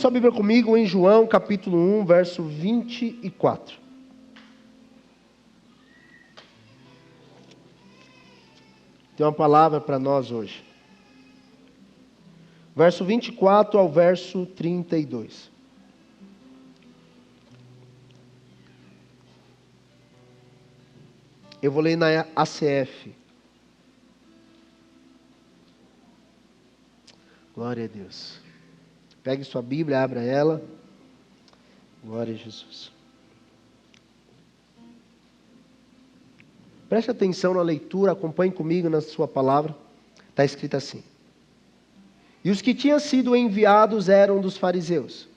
Sua Bíblia comigo em João capítulo 1, verso 24. Tem uma palavra para nós hoje. Verso 24 ao verso 32. Eu vou ler na ACF. Glória a Deus. Pegue sua Bíblia, abra ela. Glória a Jesus. Preste atenção na leitura, acompanhe comigo na sua palavra. Está escrito assim: E os que tinham sido enviados eram dos fariseus.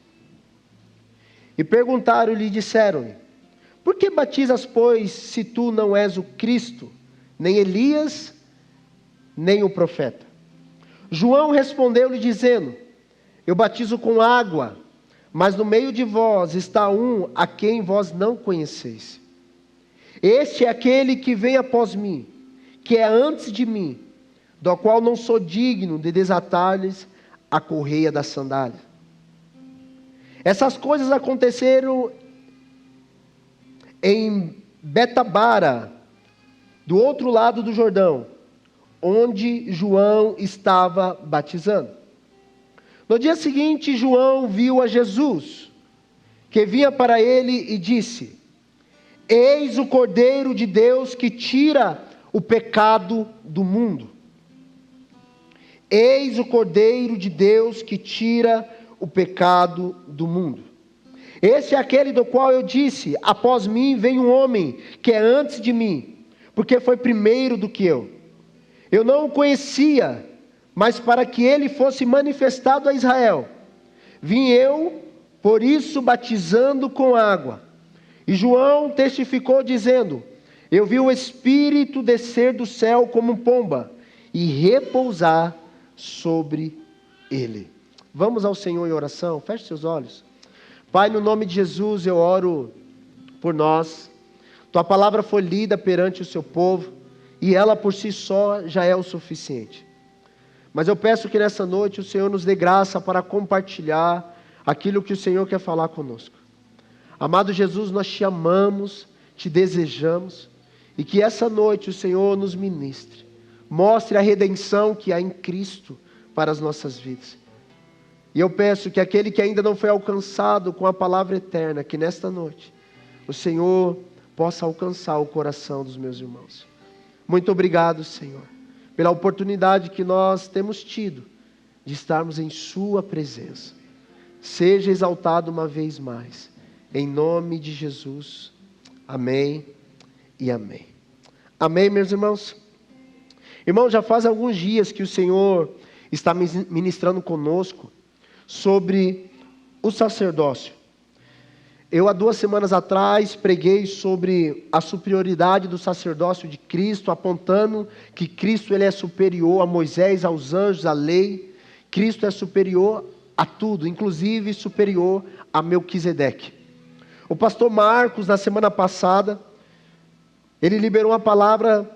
E perguntaram-lhe e disseram-lhe: Por que batizas, pois, se tu não és o Cristo, nem Elias, nem o profeta? João respondeu-lhe dizendo: Eu batizo com água, mas no meio de vós está um a quem vós não conheceis. Este é aquele que vem após mim, que é antes de mim, do qual não sou digno de desatar-lhes a correia da sandália. Essas coisas aconteceram em Betabara, do outro lado do Jordão, onde João estava batizando. No dia seguinte, João viu a Jesus, que vinha para ele e disse: Eis o Cordeiro de Deus que tira o pecado do mundo. Eis o Cordeiro de Deus que tira o pecado do mundo. Esse é aquele do qual eu disse: Após mim vem um homem que é antes de mim, porque foi primeiro do que eu. Eu não o conhecia, mas para que ele fosse manifestado a Israel, vim eu, por isso, batizando com água. E João testificou dizendo: Eu vi o Espírito descer do céu como pomba e repousar sobre ele. Vamos ao Senhor em oração? Feche seus olhos. Pai, no nome de Jesus, eu oro por nós. Tua palavra foi lida perante o seu povo, e ela por si só já é o suficiente. Mas eu peço que nessa noite o Senhor nos dê graça para compartilhar aquilo que o Senhor quer falar conosco. Amado Jesus, nós te amamos, te desejamos, e que essa noite o Senhor nos ministre. Mostre a redenção que há em Cristo para as nossas vidas. E eu peço que aquele que ainda não foi alcançado com a palavra eterna, que nesta noite o Senhor possa alcançar o coração dos meus irmãos. Muito obrigado, Senhor, pela oportunidade que nós temos tido de estarmos em sua presença. Seja exaltado uma vez mais, em nome de Jesus. Amém e amém. Amém, meus irmãos? Irmãos, já faz alguns dias que o Senhor está ministrando conosco sobre o sacerdócio. Eu, há 2 semanas atrás, preguei sobre a superioridade do sacerdócio de Cristo, apontando que Cristo ele é superior a Moisés, aos anjos, à lei. Cristo é superior a tudo, inclusive superior a Melquisedeque. O pastor Marcos, na semana passada, ele liberou uma palavra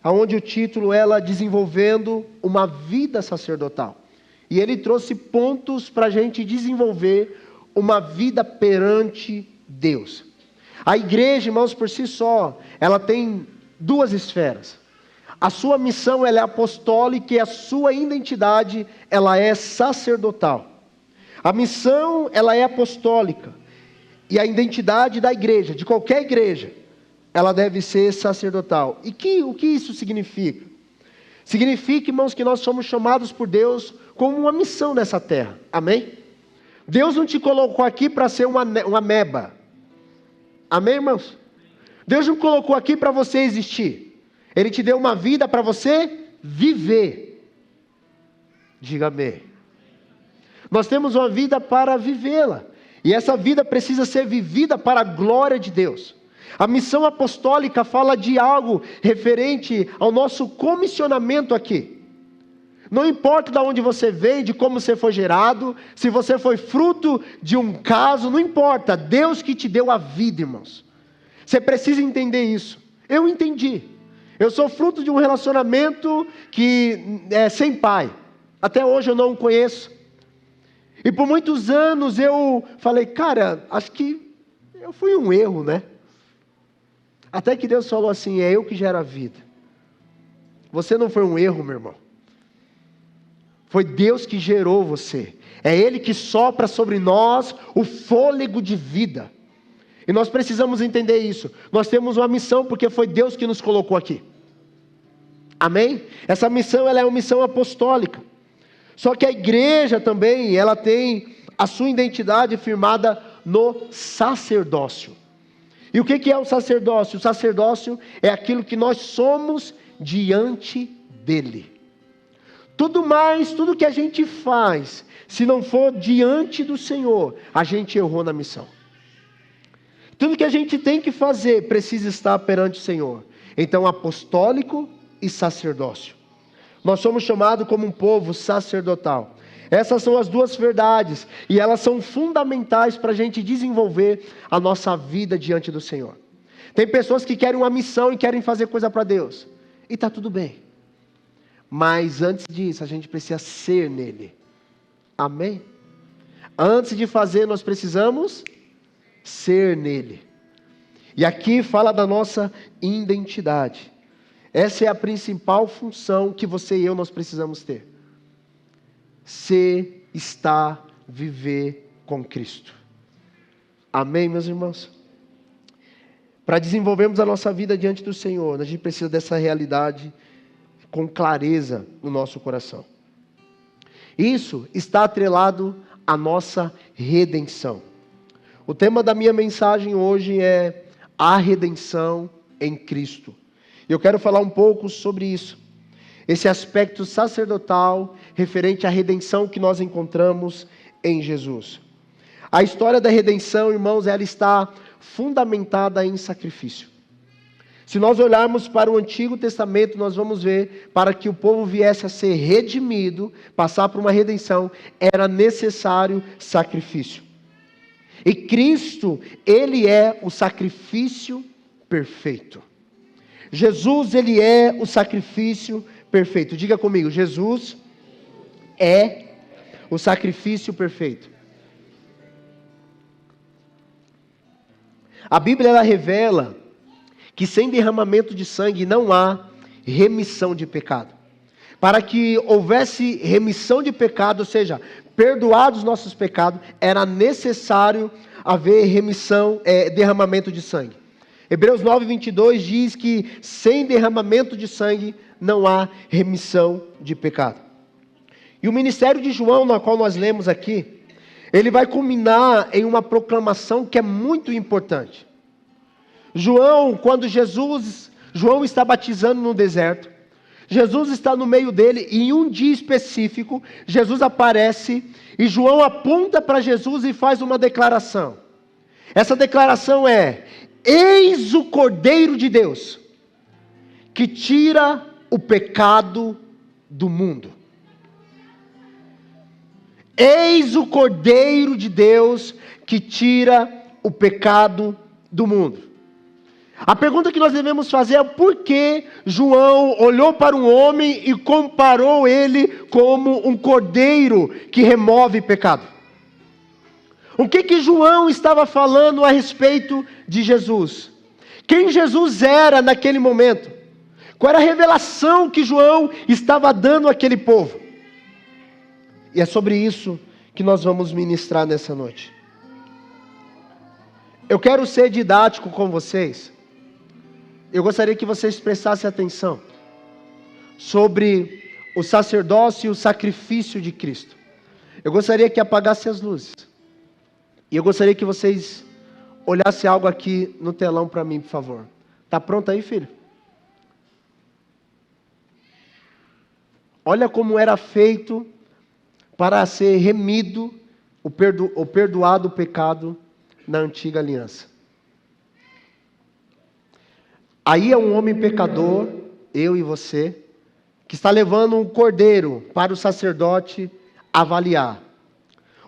onde o título era Desenvolvendo uma Vida Sacerdotal. E ele trouxe pontos para a gente desenvolver uma vida perante Deus. A igreja, irmãos, por si só, ela tem 2 esferas. A sua missão ela é apostólica e a sua identidade ela é sacerdotal. A missão ela é apostólica e a identidade da igreja, de qualquer igreja, ela deve ser sacerdotal. E o que isso significa? Significa, irmãos, que nós somos chamados por Deus como uma missão nessa terra. Amém? Deus não te colocou aqui para ser uma ameba. Amém, irmãos? Deus não colocou aqui para você existir. Ele te deu uma vida para você viver. Diga amém. Nós temos uma vida para vivê-la. E essa vida precisa ser vivida para a glória de Deus. A missão apostólica fala de algo referente ao nosso comissionamento aqui. Não importa de onde você vem, de como você foi gerado, se você foi fruto de um caso, não importa. Deus que te deu a vida, irmãos. Você precisa entender isso. Eu entendi. Eu sou fruto de um relacionamento que é sem pai. Até hoje eu não o conheço. E por muitos anos eu falei, cara, acho que eu fui um erro, né? Até que Deus falou assim, é eu que gero a vida. Você não foi um erro, meu irmão. Foi Deus que gerou você. É Ele que sopra sobre nós o fôlego de vida. E nós precisamos entender isso. Nós temos uma missão porque foi Deus que nos colocou aqui. Amém? Essa missão, ela é uma missão apostólica. Só que a igreja também, ela tem a sua identidade firmada no sacerdócio. E o que é o sacerdócio? O sacerdócio é aquilo que nós somos diante dele. Tudo que a gente faz, se não for diante do Senhor, a gente errou na missão. Tudo que a gente tem que fazer precisa estar perante o Senhor. Então, apostólico e sacerdócio. Nós somos chamados como um povo sacerdotal. Essas são as duas verdades, e elas são fundamentais para a gente desenvolver a nossa vida diante do Senhor. Tem pessoas que querem uma missão e querem fazer coisa para Deus, e está tudo bem. Mas antes disso, a gente precisa ser nele. Amém? Antes de fazer, nós precisamos ser nele. E aqui fala da nossa identidade. Essa é a principal função que você e eu nós precisamos ter. Ser, estar, viver com Cristo. Amém, meus irmãos? Para desenvolvermos a nossa vida diante do Senhor, a gente precisa dessa realidade com clareza no nosso coração. Isso está atrelado à nossa redenção. O tema da minha mensagem hoje é a redenção em Cristo. E eu quero falar um pouco sobre isso. Esse aspecto sacerdotal referente à redenção que nós encontramos em Jesus. A história da redenção, irmãos, ela está fundamentada em sacrifício. Se nós olharmos para o Antigo Testamento, nós vamos ver, para que o povo viesse a ser redimido, passar por uma redenção, era necessário sacrifício. E Cristo, Ele é o sacrifício perfeito. Jesus, Ele é o sacrifício perfeito. Diga comigo, Jesus é o sacrifício perfeito. A Bíblia, ela revela que sem derramamento de sangue não há remissão de pecado. Para que houvesse remissão de pecado, ou seja, perdoados os nossos pecados, era necessário haver derramamento de sangue. Hebreus 9:22 diz que sem derramamento de sangue não há remissão de pecado. E o ministério de João, na qual nós lemos aqui, ele vai culminar em uma proclamação que é muito importante. Quando João está batizando no deserto, Jesus está no meio dele, e em um dia específico, Jesus aparece, e João aponta para Jesus e faz uma declaração. Essa declaração é: eis o Cordeiro de Deus, que tira o pecado do mundo. Eis o Cordeiro de Deus, que tira o pecado do mundo. A pergunta que nós devemos fazer é por que João olhou para um homem e comparou ele como um cordeiro que remove pecado? O que João estava falando a respeito de Jesus? Quem Jesus era naquele momento? Qual era a revelação que João estava dando àquele povo? E é sobre isso que nós vamos ministrar nessa noite. Eu quero ser didático com vocês. Eu gostaria que vocês prestassem atenção sobre o sacerdócio e o sacrifício de Cristo. Eu gostaria que apagassem as luzes. E eu gostaria que vocês olhassem algo aqui no telão para mim, por favor. Está pronto aí, filho? Olha como era feito para ser remido o perdoado o pecado na antiga aliança. Aí é um homem pecador, eu e você, que está levando um cordeiro para o sacerdote avaliar.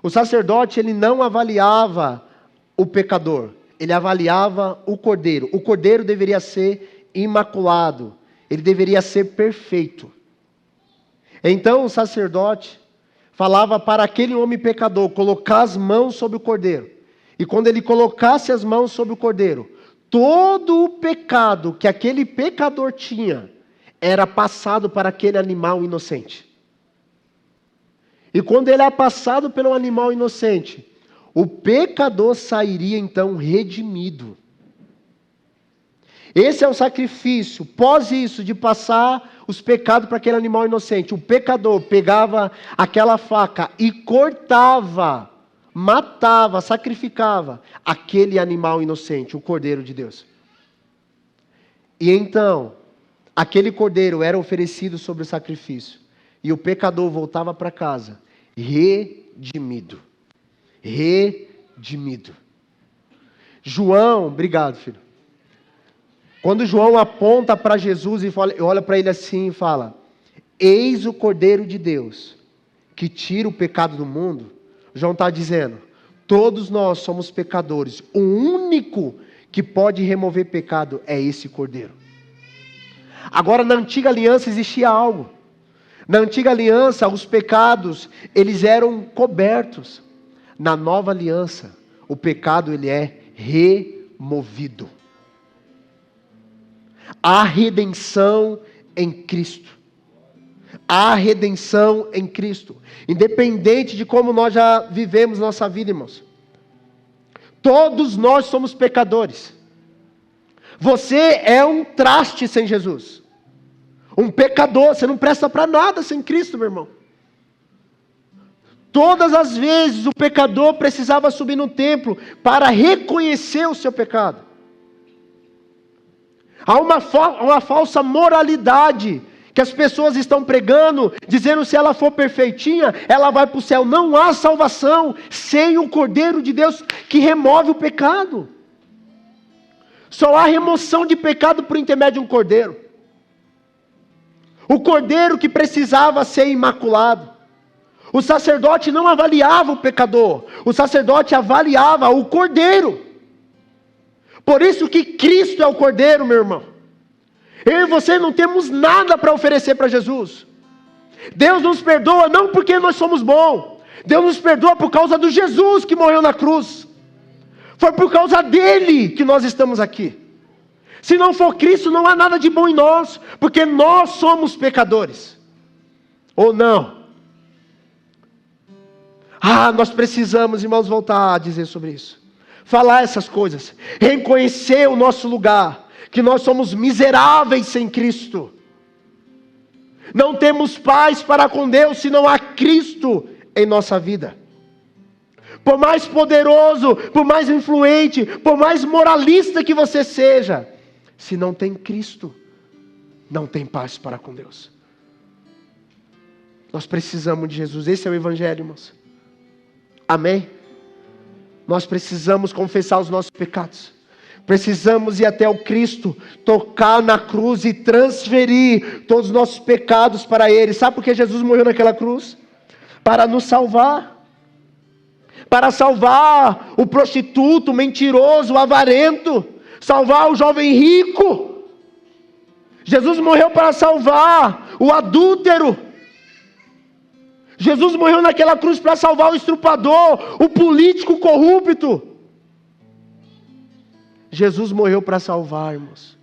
O sacerdote, ele não avaliava o pecador, ele avaliava o cordeiro. O cordeiro deveria ser imaculado, ele deveria ser perfeito. Então o sacerdote falava para aquele homem pecador colocar as mãos sobre o cordeiro. E quando ele colocasse as mãos sobre o cordeiro, todo o pecado que aquele pecador tinha era passado para aquele animal inocente. E quando ele é passado pelo animal inocente, o pecador sairia então redimido. Esse é o sacrifício. Pós isso, de passar os pecados para aquele animal inocente, o pecador pegava aquela faca e cortava, matava, sacrificava aquele animal inocente, o Cordeiro de Deus. E então, aquele cordeiro era oferecido sobre o sacrifício. E o pecador voltava para casa redimido. Redimido. João, obrigado, filho. Quando João aponta para Jesus e olha para ele assim e fala: eis o Cordeiro de Deus, que tira o pecado do mundo. João está dizendo, todos nós somos pecadores. O único que pode remover pecado é esse Cordeiro. Agora, na antiga aliança existia algo. Na antiga aliança, os pecados, eles eram cobertos. Na nova aliança, o pecado, ele é removido. Há redenção em Cristo. Há redenção em Cristo. Independente de como nós já vivemos nossa vida, irmãos. Todos nós somos pecadores. Você é um traste sem Jesus. Um pecador, você não presta para nada sem Cristo, meu irmão. Todas as vezes o pecador precisava subir no templo para reconhecer o seu pecado. Há uma falsa moralidade que as pessoas estão pregando, dizendo que se ela for perfeitinha, ela vai para o céu. Não há salvação sem o Cordeiro de Deus que remove o pecado. Só há remoção de pecado por intermédio de um Cordeiro. O Cordeiro que precisava ser imaculado. O sacerdote não avaliava o pecador, o sacerdote avaliava o Cordeiro. Por isso que Cristo é o Cordeiro, meu irmão. Eu e você não temos nada para oferecer para Jesus. Deus nos perdoa não porque nós somos bons. Deus nos perdoa por causa do Jesus que morreu na cruz. Foi por causa dele que nós estamos aqui. Se não for Cristo, não há nada de bom em nós, porque nós somos pecadores. Ou não? Nós precisamos, irmãos, voltar a dizer sobre isso. Falar essas coisas, reconhecer o nosso lugar, que nós somos miseráveis sem Cristo. Não temos paz para com Deus se não há Cristo em nossa vida. Por mais poderoso, por mais influente, por mais moralista que você seja, se não tem Cristo, não tem paz para com Deus. Nós precisamos de Jesus, esse é o Evangelho, irmãos. Amém? Nós precisamos confessar os nossos pecados. Precisamos ir até o Cristo, tocar na cruz e transferir todos os nossos pecados para Ele. Sabe por que Jesus morreu naquela cruz? Para nos salvar. Para salvar o prostituto, o mentiroso, o avarento. Salvar o jovem rico. Jesus morreu para salvar o adúltero. Jesus morreu naquela cruz para salvar o estrupador, o político corrupto. Jesus morreu para salvar, irmãos.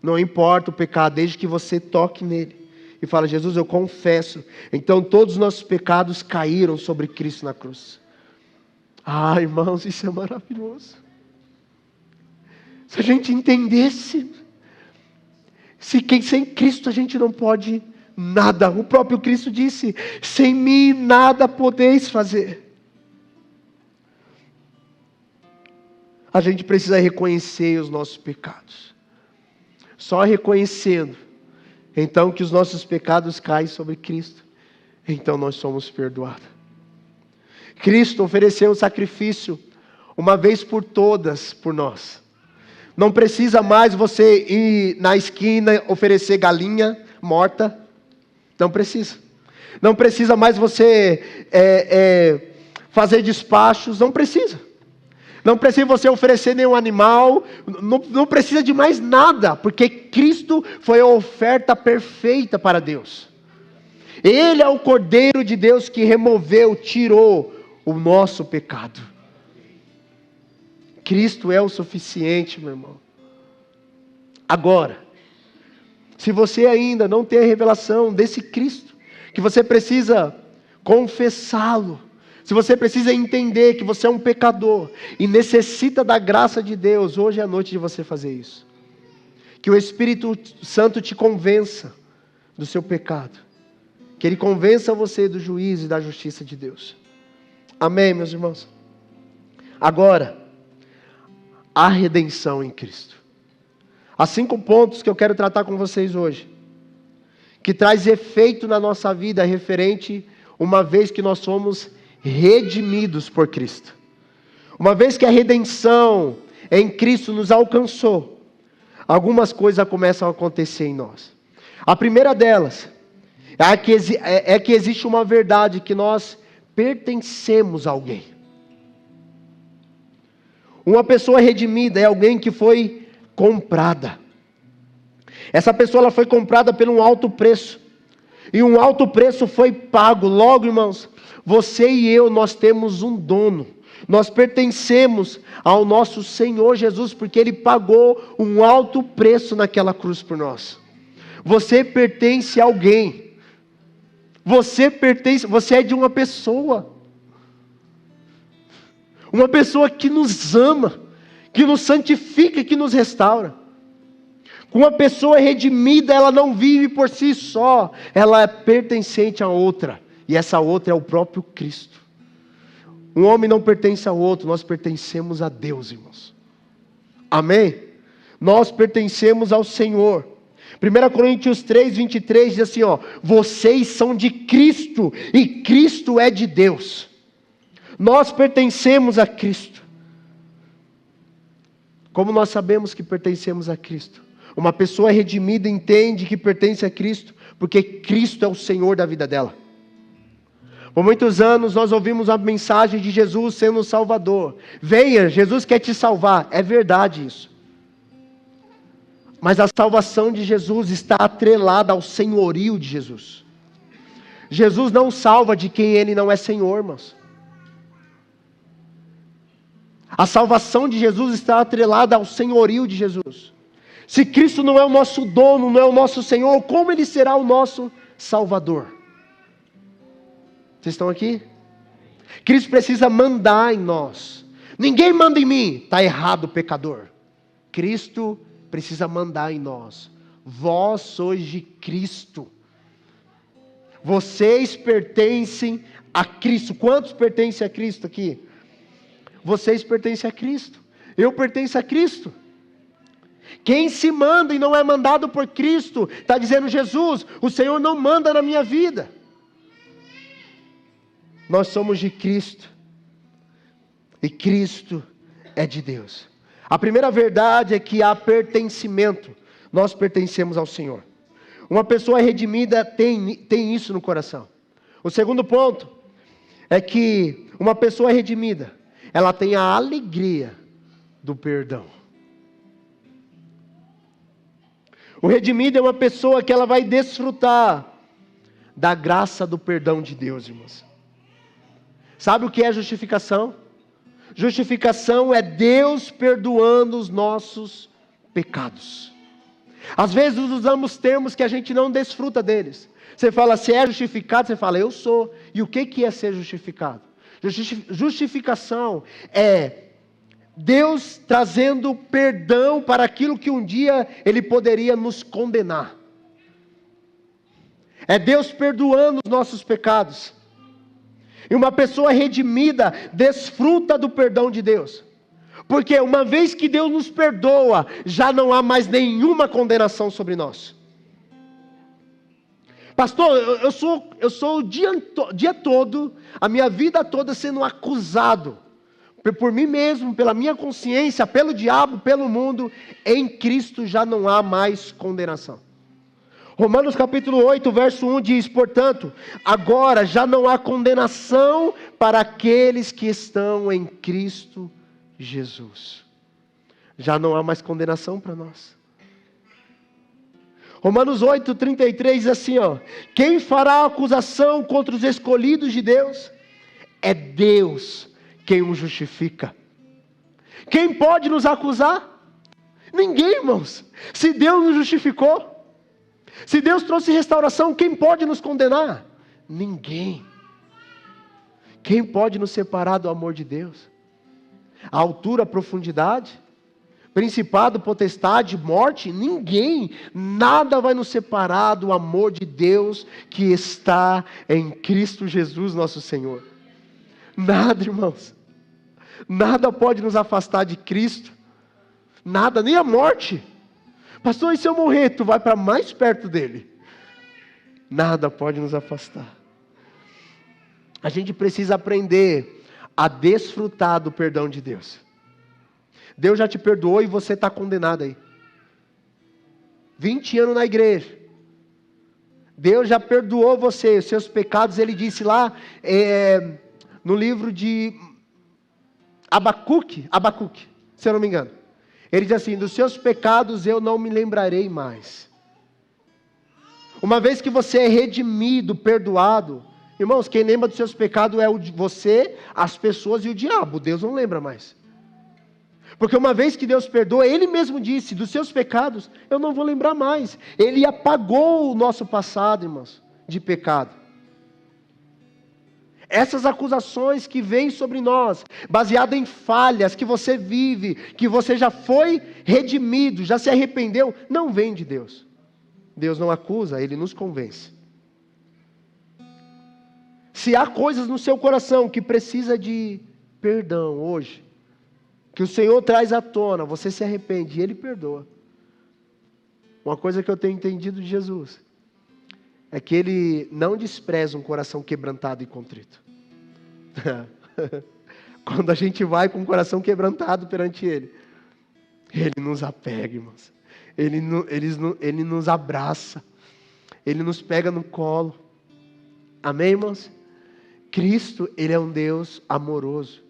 Não importa o pecado, desde que você toque nele e fala: Jesus, eu confesso. Então todos os nossos pecados caíram sobre Cristo na cruz. Irmãos, isso é maravilhoso. Se a gente entendesse, sem Cristo a gente não pode nada. O próprio Cristo disse: sem mim nada podeis fazer. A gente precisa reconhecer os nossos pecados. Só reconhecendo, então, que os nossos pecados caem sobre Cristo, então nós somos perdoados. Cristo ofereceu um sacrifício uma vez por todas por nós. Não precisa mais você ir na esquina oferecer galinha morta. Não precisa. Não precisa mais você fazer despachos. Não precisa. Não precisa você oferecer nenhum animal. Não precisa de mais nada. Porque Cristo foi a oferta perfeita para Deus. Ele é o Cordeiro de Deus que removeu, tirou o nosso pecado. Cristo é o suficiente, meu irmão. Agora, se você ainda não tem a revelação desse Cristo, que você precisa confessá-lo, se você precisa entender que você é um pecador e necessita da graça de Deus, hoje é a noite de você fazer isso. Que o Espírito Santo te convença do seu pecado. Que Ele convença você do juízo e da justiça de Deus. Amém, meus irmãos? Agora, a redenção em Cristo. Há 5 pontos que eu quero tratar com vocês hoje, que traz efeito na nossa vida referente, uma vez que nós somos redimidos por Cristo. Uma vez que a redenção em Cristo nos alcançou, algumas coisas começam a acontecer em nós. A primeira delas é que existe uma verdade, que nós pertencemos a alguém. Uma pessoa redimida é alguém que foi comprada. Essa pessoa ela foi comprada por um alto preço. E um alto preço foi pago. Logo, irmãos, você e eu, nós temos um dono. Nós pertencemos ao nosso Senhor Jesus, porque Ele pagou um alto preço naquela cruz por nós. Você pertence a alguém. Você é de uma pessoa. Uma pessoa que nos ama, que nos santifica, que nos restaura. Uma pessoa redimida, ela não vive por si só, ela é pertencente a outra, e essa outra é o próprio Cristo. Um homem não pertence ao outro, nós pertencemos a Deus, irmãos. Amém? Nós pertencemos ao Senhor. 1 Coríntios 3, 23 diz assim, vocês são de Cristo, e Cristo é de Deus. Nós pertencemos a Cristo. Como nós sabemos que pertencemos a Cristo? Uma pessoa redimida entende que pertence a Cristo, porque Cristo é o Senhor da vida dela. Por muitos anos nós ouvimos a mensagem de Jesus sendo o Salvador. Venha, Jesus quer te salvar. É verdade isso. Mas a salvação de Jesus está atrelada ao senhorio de Jesus. Jesus não salva de quem Ele não é Senhor, irmãos. A salvação de Jesus está atrelada ao senhorio de Jesus. Se Cristo não é o nosso dono, não é o nosso Senhor, como Ele será o nosso Salvador? Vocês estão aqui? Cristo precisa mandar em nós. Ninguém manda em mim. Está errado, pecador. Cristo precisa mandar em nós. Vós sois de Cristo. Vocês pertencem a Cristo. Quantos pertencem a Cristo aqui? Vocês pertencem a Cristo. Eu pertenço a Cristo. Quem se manda e não é mandado por Cristo, está dizendo, Jesus, o Senhor não manda na minha vida. Nós somos de Cristo. E Cristo é de Deus. A primeira verdade é que há pertencimento. Nós pertencemos ao Senhor. Uma pessoa redimida tem isso no coração. O segundo ponto é que uma pessoa redimida, ela tem a alegria do perdão. O redimido é uma pessoa que ela vai desfrutar da graça do perdão de Deus, irmãos. Sabe o que é justificação? Justificação é Deus perdoando os nossos pecados. Às vezes usamos termos que a gente não desfruta deles. Você fala, se é justificado, você fala, eu sou. E o que é ser justificado? Justificação é Deus trazendo perdão para aquilo que um dia Ele poderia nos condenar. É Deus perdoando os nossos pecados. E uma pessoa redimida desfruta do perdão de Deus. Porque uma vez que Deus nos perdoa, já não há mais nenhuma condenação sobre nós. Pastor, eu sou o dia todo, a minha vida toda sendo acusado por mim mesmo, pela minha consciência, pelo diabo, pelo mundo. Em Cristo já não há mais condenação. Romanos capítulo 8, verso 1 diz, portanto, agora já não há condenação para aqueles que estão em Cristo Jesus. Já não há mais condenação para nós. Romanos 8:33 diz assim, ó: quem fará acusação contra os escolhidos de Deus? É Deus quem os justifica. Quem pode nos acusar? Ninguém, irmãos. Se Deus nos justificou, se Deus trouxe restauração, quem pode nos condenar? Ninguém. Quem pode nos separar do amor de Deus? A altura, a profundidade, principado, potestade, morte? Ninguém. Nada vai nos separar do amor de Deus que está em Cristo Jesus, nosso Senhor. Nada, irmãos. Nada pode nos afastar de Cristo. Nada, nem a morte. Pastor, e se eu morrer? Tu vai para mais perto dele. Nada pode nos afastar. A gente precisa aprender a desfrutar do perdão de Deus. Deus já te perdoou e você está condenado aí. 20 anos na igreja. Deus já perdoou você, os seus pecados. Ele disse lá no livro de Abacuque, se eu não me engano. Ele diz assim: dos seus pecados eu não me lembrarei mais. Uma vez que você é redimido, perdoado, irmãos, quem lembra dos seus pecados é você, as pessoas e o diabo. Deus não lembra mais. Porque uma vez que Deus perdoa, Ele mesmo disse: dos seus pecados eu não vou lembrar mais. Ele apagou o nosso passado, irmãos, de pecado. Essas acusações que vêm sobre nós, baseadas em falhas que você vive, que você já foi redimido, já se arrependeu, não vem de Deus. Deus não acusa, Ele nos convence. Se há coisas no seu coração que precisa de perdão hoje, que o Senhor traz à tona, você se arrepende e Ele perdoa. Uma coisa que eu tenho entendido de Jesus é que Ele não despreza um coração quebrantado e contrito. Quando a gente vai com o coração quebrantado perante Ele, Ele nos apega, irmãos. Ele nos abraça. Ele nos pega no colo. Amém, irmãos? Cristo, Ele é um Deus amoroso,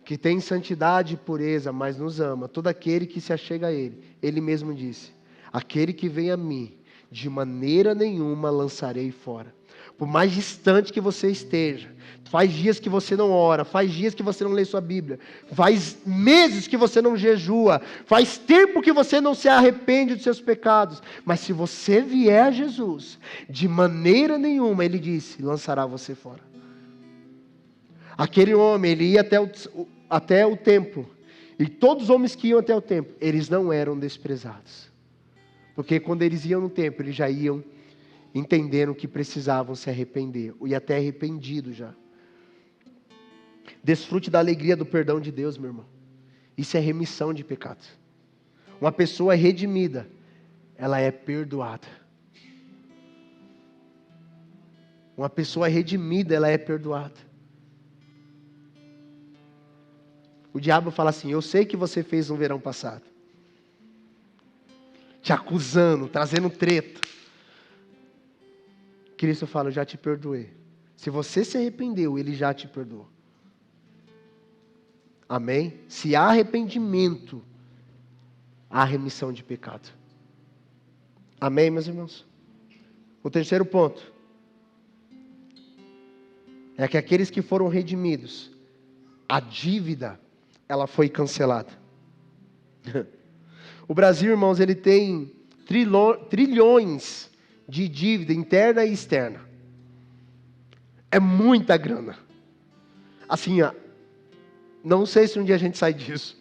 que tem santidade e pureza, mas nos ama. Todo aquele que se achega a Ele, Ele mesmo disse: aquele que vem a mim, de maneira nenhuma lançarei fora. Por mais distante que você esteja, faz dias que você não ora, faz dias que você não lê sua Bíblia, faz meses que você não jejua, faz tempo que você não se arrepende dos seus pecados, mas se você vier a Jesus, de maneira nenhuma, Ele disse, lançará você fora. Aquele homem, ele ia até o templo, e todos os homens que iam até o templo, eles não eram desprezados, porque quando eles iam no templo, eles já iam entendendo que precisavam se arrepender, e até arrependido já. Desfrute da alegria do perdão de Deus, meu irmão. Isso é remissão de pecados. Uma pessoa redimida, ela é perdoada. Uma pessoa redimida, ela é perdoada. O diabo fala assim: eu sei que você fez no verão passado, te acusando, trazendo treta. Cristo fala: eu já te perdoei. Se você se arrependeu, Ele já te perdoou. Amém? Se há arrependimento, há remissão de pecado. Amém, meus irmãos? O terceiro ponto é que aqueles que foram redimidos, a dívida, ela foi cancelada. O Brasil, irmãos, ele tem trilhões de dívida interna e externa. É muita grana. Assim, não sei se um dia a gente sai disso.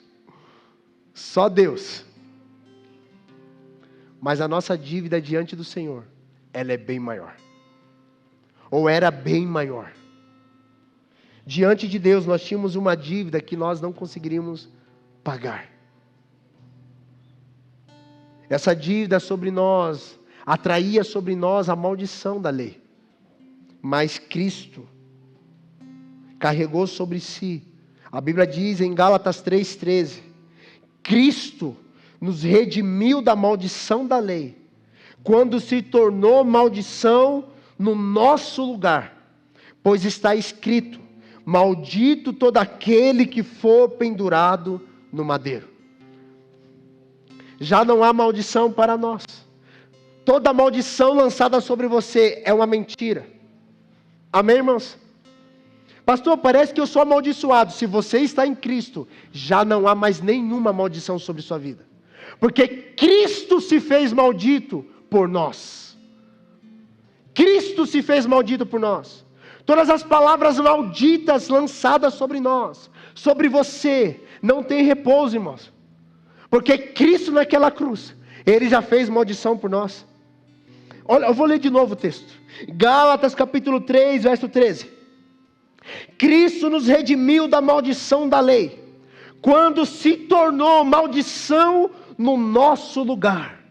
Só Deus. Mas a nossa dívida diante do Senhor, ela é bem maior. Ou era bem maior. Diante de Deus nós tínhamos uma dívida que nós não conseguiríamos pagar. Essa dívida sobre nós atraía sobre nós a maldição da lei. Mas Cristo carregou sobre si. A Bíblia diz em Gálatas 3,13: Cristo nos redimiu da maldição da lei, quando se tornou maldição no nosso lugar. Pois está escrito: maldito todo aquele que for pendurado no madeiro. já não há maldição para nós. Toda maldição lançada sobre você é uma mentira. Amém, irmãos? Pastor, parece que eu sou amaldiçoado. Se você está em Cristo, já não há mais nenhuma maldição sobre sua vida. Porque Cristo se fez maldito por nós. Cristo se fez maldito por nós. Todas as palavras malditas lançadas sobre nós, sobre você, não tem repouso, irmãos. Porque Cristo naquela cruz, Ele já fez maldição por nós. Olha, eu vou ler de novo o texto. Gálatas capítulo 3, verso 13. Cristo nos redimiu da maldição da lei, quando se tornou maldição no nosso lugar.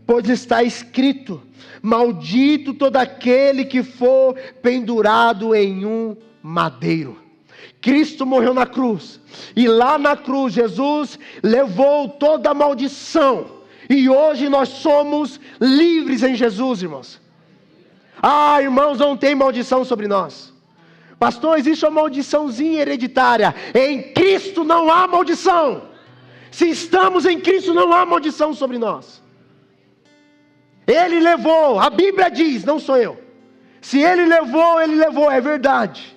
Pois está escrito: maldito todo aquele que for pendurado em um madeiro. Cristo morreu na cruz, e lá na cruz Jesus levou toda a maldição, e hoje nós somos livres em Jesus, irmãos. Irmãos, não tem maldição sobre nós. Pastor, existe uma maldiçãozinha hereditária. Em Cristo não há maldição. Se estamos em Cristo, não há maldição sobre nós. Ele levou, a Bíblia diz, não sou eu. Se Ele levou, é verdade.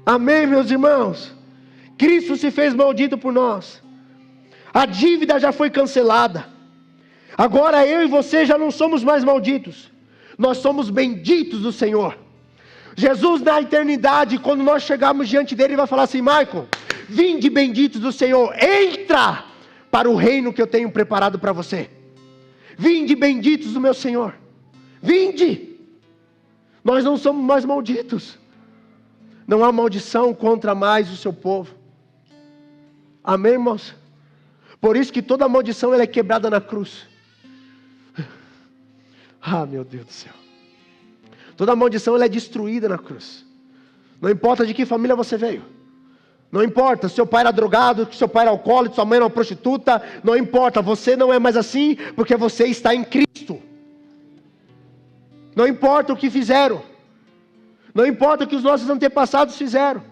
Amém, meus irmãos? Cristo se fez maldito por nós. A dívida já foi cancelada. Agora eu e você já não somos mais malditos. Nós somos benditos do Senhor. Jesus na eternidade, quando nós chegarmos diante dele, vai falar assim: Michael, vinde benditos do Senhor, entra para o reino que eu tenho preparado para você. Vinde benditos do meu Senhor, vinde. Nós não somos mais malditos. Não há maldição contra mais o seu povo. Amém, irmãos? Por isso que toda maldição ela é quebrada na cruz. Meu Deus do céu. Toda maldição ela é destruída na cruz. Não importa de que família você veio. Não importa se seu pai era drogado, se seu pai era alcoólatra, sua mãe era uma prostituta. Não importa, você não é mais assim, porque você está em Cristo. Não importa o que fizeram. Não importa o que os nossos antepassados fizeram.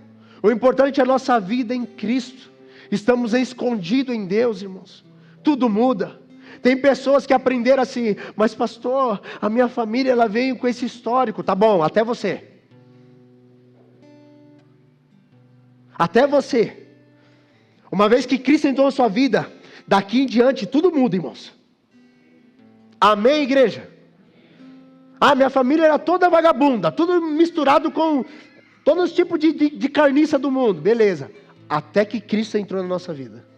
O importante é a nossa vida em Cristo. Estamos escondidos em Deus, irmãos. Tudo muda. Tem pessoas que aprenderam assim: mas pastor, a minha família ela veio com esse histórico. Tá bom, até você. Até você. Uma vez que Cristo entrou na sua vida, daqui em diante tudo muda, irmãos. Amém, igreja? Minha família era toda vagabunda, tudo misturado com todos os tipos de carniça do mundo. Beleza. Até que Cristo entrou na nossa vida.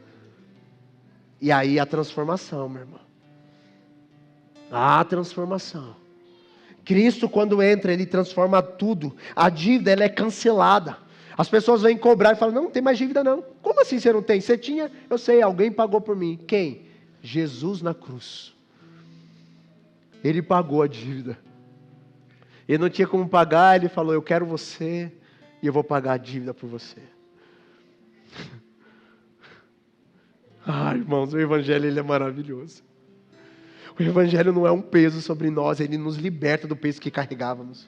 E aí a transformação, meu irmão. A transformação. Cristo quando entra, Ele transforma tudo. A dívida ela é cancelada. As pessoas vêm cobrar e falam: não tem mais dívida não. Como assim você não tem? Você tinha, eu sei, alguém pagou por mim. Quem? Jesus na cruz. Ele pagou a dívida. Ele não tinha como pagar, Ele falou: eu quero você e eu vou pagar a dívida por você. Irmãos, o Evangelho ele é maravilhoso. O Evangelho não é um peso sobre nós, ele nos liberta do peso que carregávamos.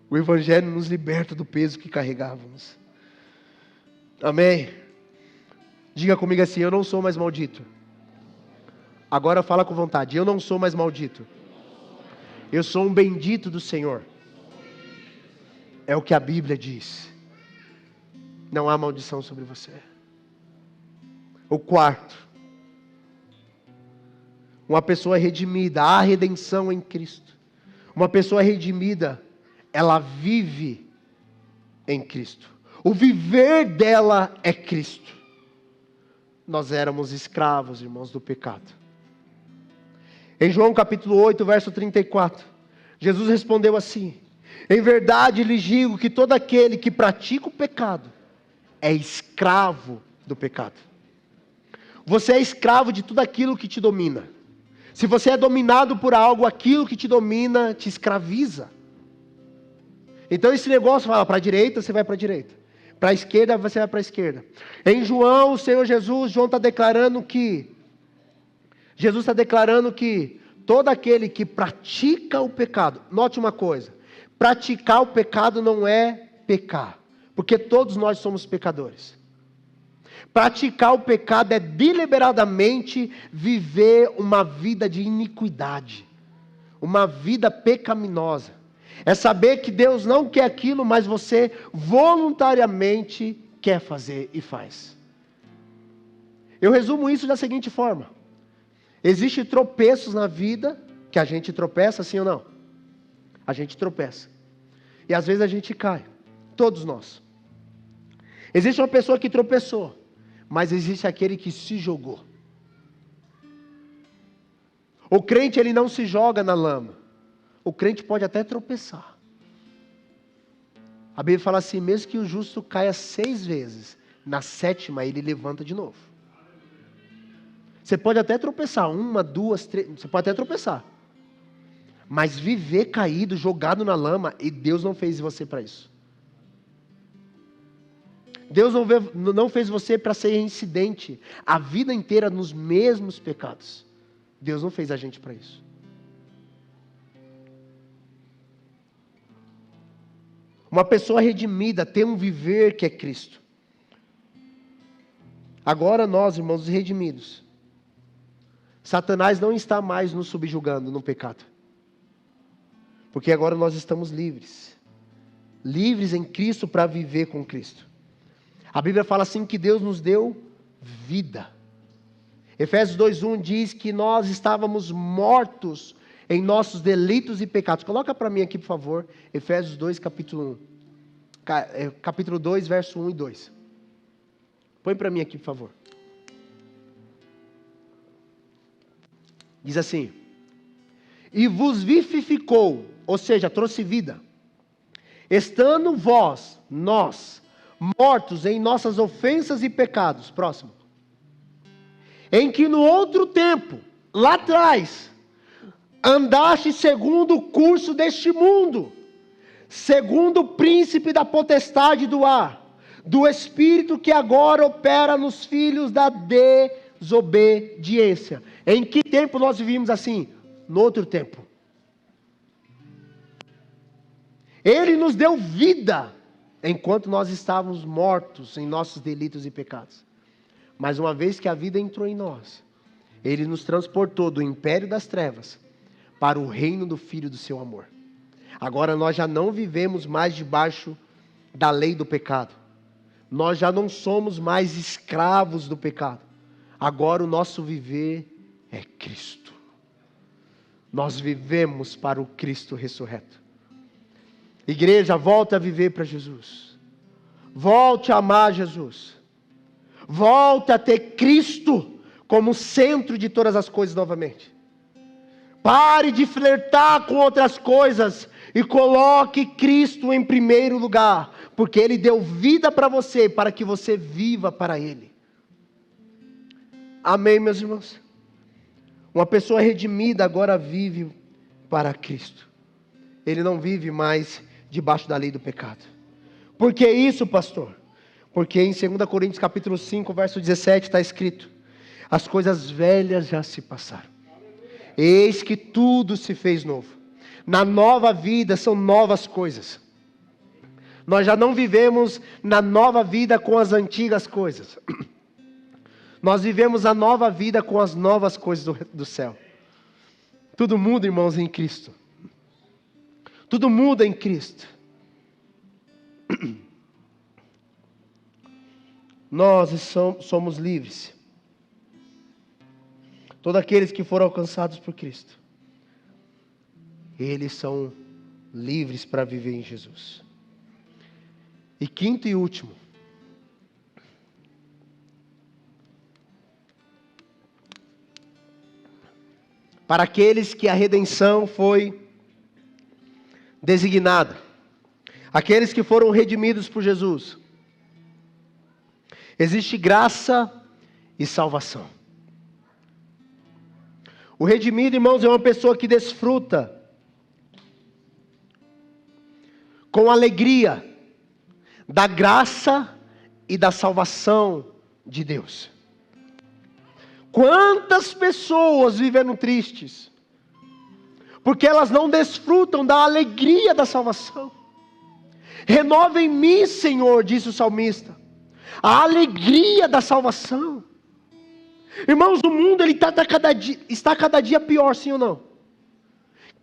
O Evangelho nos liberta do peso que carregávamos. Amém? Diga comigo assim: eu não sou mais maldito. Agora fala com vontade: eu não sou mais maldito. Eu sou um bendito do Senhor. É o que a Bíblia diz. Não há maldição sobre você. O quarto, uma pessoa redimida, há redenção em Cristo. Uma pessoa redimida, ela vive em Cristo. O viver dela é Cristo. Nós éramos escravos, irmãos, do pecado. Em João capítulo 8, verso 34, Jesus respondeu assim: em verdade lhes digo que todo aquele que pratica o pecado é escravo do pecado. Você é escravo de tudo aquilo que te domina. Se você é dominado por algo, aquilo que te domina te escraviza. Então esse negócio fala: para a direita, você vai para a direita. Para a esquerda, você vai para a esquerda. Em João, o Senhor Jesus, João está declarando que todo aquele que pratica o pecado, note uma coisa: praticar o pecado não é pecar, porque todos nós somos pecadores. Praticar o pecado é deliberadamente viver uma vida de iniquidade, uma vida pecaminosa. É saber que Deus não quer aquilo, mas você voluntariamente quer fazer e faz. Eu resumo isso da seguinte forma: existem tropeços na vida, que a gente tropeça, sim ou não? A gente tropeça. E às vezes a gente cai. Todos nós. Existe uma pessoa que tropeçou, mas existe aquele que se jogou. O crente, ele não se joga na lama. O crente pode até tropeçar. A Bíblia fala assim: mesmo que o justo caia 6 vezes, na 7ª ele levanta de novo. Você pode até tropeçar, 1, 2, 3, você pode até tropeçar. Mas viver caído, jogado na lama, e Deus não fez você para isso. Deus não fez você para ser reincidente a vida inteira nos mesmos pecados. Deus não fez a gente para isso. Uma pessoa redimida tem um viver que é Cristo. Agora nós, irmãos, os redimidos, Satanás não está mais nos subjugando no pecado. Porque agora nós estamos livres. Livres em Cristo para viver com Cristo. A Bíblia fala assim que Deus nos deu vida. Efésios 2:1 diz que nós estávamos mortos em nossos delitos e pecados. Coloca para mim aqui, por favor, Efésios 2, capítulo 1. Capítulo 2, verso 1 e 2. Põe para mim aqui, por favor. Diz assim: e vos vivificou, ou seja, trouxe vida, estando nós, mortos em nossas ofensas e pecados. Próximo. Em que no outro tempo, lá atrás, andaste segundo o curso deste mundo, segundo o príncipe da potestade do ar, do espírito que agora opera nos filhos da desobediência. Em que tempo nós vivíamos assim? No outro tempo. Ele nos deu vida enquanto nós estávamos mortos em nossos delitos e pecados. Mas uma vez que a vida entrou em nós, Ele nos transportou do império das trevas para o reino do Filho do seu amor. Agora nós já não vivemos mais debaixo da lei do pecado. Nós já não somos mais escravos do pecado. Agora o nosso viver é Cristo. Nós vivemos para o Cristo ressurreto. Igreja, volte a viver para Jesus. Volte a amar Jesus. Volte a ter Cristo como centro de todas as coisas novamente. Pare de flertar com outras coisas e coloque Cristo em primeiro lugar, porque Ele deu vida para você, para que você viva para Ele. Amém, meus irmãos? Uma pessoa redimida agora vive para Cristo. Ele não vive mais debaixo da lei do pecado. Por que isso, pastor? Porque em 2 Coríntios capítulo 5, verso 17 está escrito: as coisas velhas já se passaram, eis que tudo se fez novo. Na nova vida são novas coisas. Nós já não vivemos na nova vida com as antigas coisas. Nós vivemos a nova vida com as novas coisas do céu. Tudo muda, irmãos, em Cristo. Tudo muda em Cristo. Nós somos livres. Todos aqueles que foram alcançados por Cristo, eles são livres para viver em Jesus. E quinto e último, para aqueles que a redenção foi designada, aqueles que foram redimidos por Jesus, existe graça e salvação. O redimido, irmãos, é uma pessoa que desfruta com alegria da graça e da salvação de Deus. Quantas pessoas vivendo tristes, porque elas não desfrutam da alegria da salvação. Renova em mim, Senhor, disse o salmista, A alegria da salvação. Irmãos, o mundo ele está cada dia pior, sim ou não?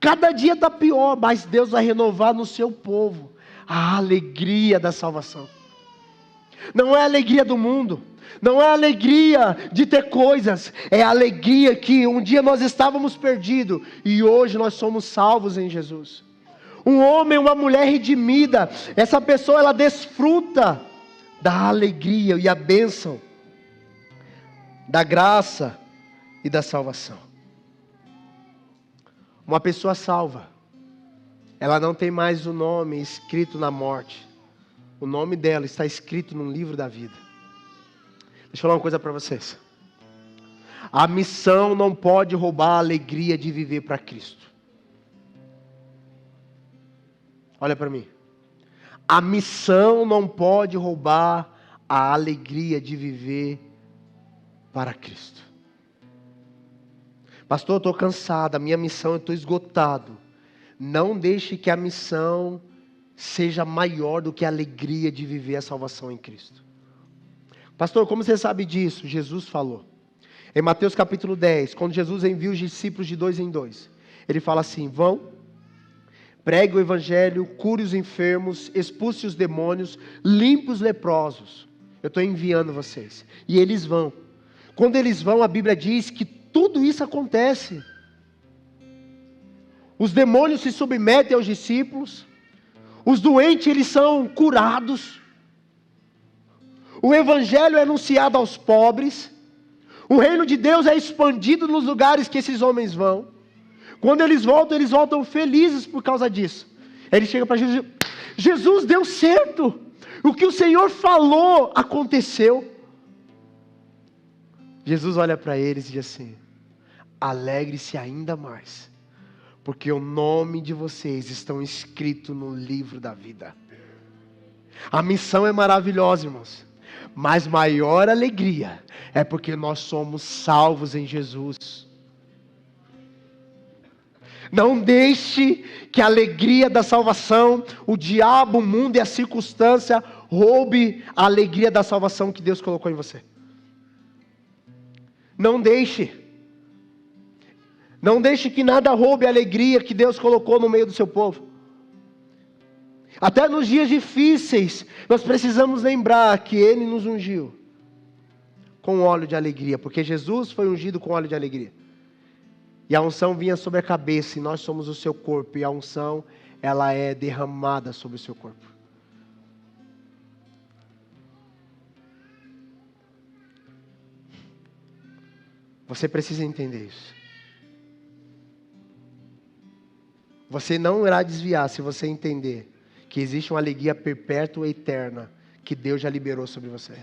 Cada dia está pior, mas Deus vai renovar no seu povo a alegria da salvação. Não é a alegria do mundo, não é a alegria de ter coisas, é a alegria que um dia nós estávamos perdidos e hoje nós somos salvos em Jesus. Um homem, uma mulher redimida, essa pessoa ela desfruta da alegria e a bênção, da graça e da salvação. Uma pessoa salva, ela não tem mais o nome escrito na morte. O nome dela está escrito no livro da vida. Deixa eu falar uma coisa para vocês. A missão não pode roubar a alegria de viver para Cristo. Olha para mim. A missão não pode roubar a alegria de viver para Cristo. Pastor, eu estou cansado, a minha missão, eu estou esgotado. Não deixe que a missão seja maior do que a alegria de viver a salvação em Cristo. Pastor, como você sabe disso? Jesus falou. Em Mateus capítulo 10, quando Jesus envia os discípulos de 2 em 2, ele fala assim: vão, pregue o evangelho, cure os enfermos, expulse os demônios, limpe os leprosos. Eu estou enviando vocês. E eles vão. Quando eles vão, a Bíblia diz que tudo isso acontece. Os demônios se submetem aos discípulos. Os doentes, eles são curados. O evangelho é anunciado aos pobres. O reino de Deus é expandido nos lugares que esses homens vão. Quando eles voltam felizes por causa disso. Eles chegam para Jesus: Jesus, deu certo. O que o Senhor falou aconteceu. Jesus olha para eles e diz assim: alegre-se ainda mais, porque o nome de vocês estão escrito no livro da vida. A missão é maravilhosa, irmãos, mas maior alegria é porque nós somos salvos em Jesus. Não deixe que a alegria da salvação, o diabo, o mundo e a circunstância roube a alegria da salvação que Deus colocou em você. Não deixe. Não deixe que nada roube a alegria que Deus colocou no meio do seu povo. Até nos dias difíceis, nós precisamos lembrar que Ele nos ungiu com óleo de alegria, porque Jesus foi ungido com óleo de alegria. E a unção vinha sobre a cabeça, e nós somos o seu corpo, e a unção, ela é derramada sobre o seu corpo. Você precisa entender isso. Você não irá desviar se você entender que existe uma alegria perpétua e eterna que Deus já liberou sobre você.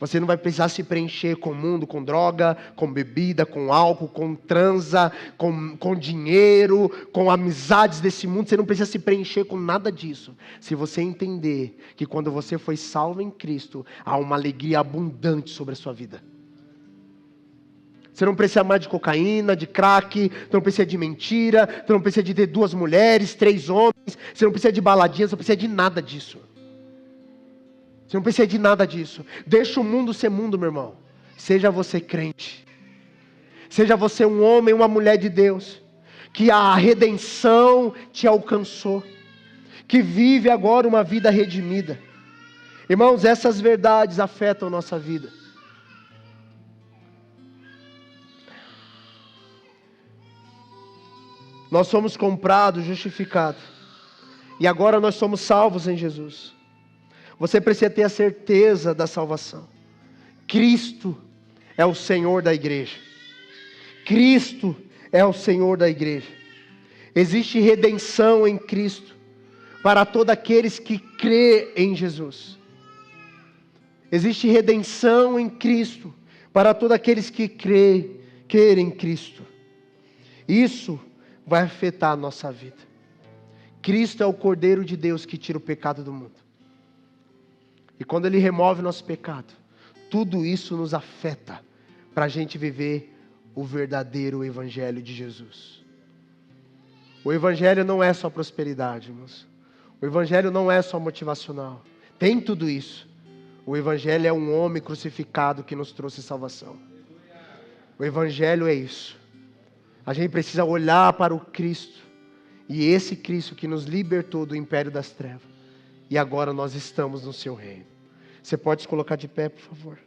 Você não vai precisar se preencher com o mundo, com droga, com bebida, com álcool, com transa, com dinheiro, com amizades desse mundo. Você não precisa se preencher com nada disso. Se você entender que quando você foi salvo em Cristo, há uma alegria abundante sobre a sua vida. Você não precisa mais de cocaína, de crack, você não precisa de mentira, você não precisa de ter 2 mulheres, 3 homens, você não precisa de baladinha, você não precisa de nada disso. Você não precisa de nada disso. Deixa o mundo ser mundo, meu irmão. Seja você crente. Seja você um homem, uma mulher de Deus, que a redenção te alcançou, que vive agora uma vida redimida. Irmãos, essas verdades afetam a nossa vida. Nós somos comprados, justificados. E agora nós somos salvos em Jesus. Você precisa ter a certeza da salvação. Cristo é o Senhor da igreja. Cristo é o Senhor da igreja. Existe redenção em Cristo para todos aqueles que crê em Jesus. Existe redenção em Cristo para todos aqueles que crê em Cristo. Isso vai afetar a nossa vida. Cristo é o Cordeiro de Deus que tira o pecado do mundo. E quando Ele remove o nosso pecado, tudo isso nos afeta para a gente viver o verdadeiro Evangelho de Jesus. O Evangelho não é só prosperidade, irmãos. O Evangelho não é só motivacional. Tem tudo isso. O Evangelho é um homem crucificado que nos trouxe salvação. O Evangelho é isso. A gente precisa olhar para o Cristo. E esse Cristo que nos libertou do império das trevas. E agora nós estamos no seu reino. Você pode se colocar de pé, por favor?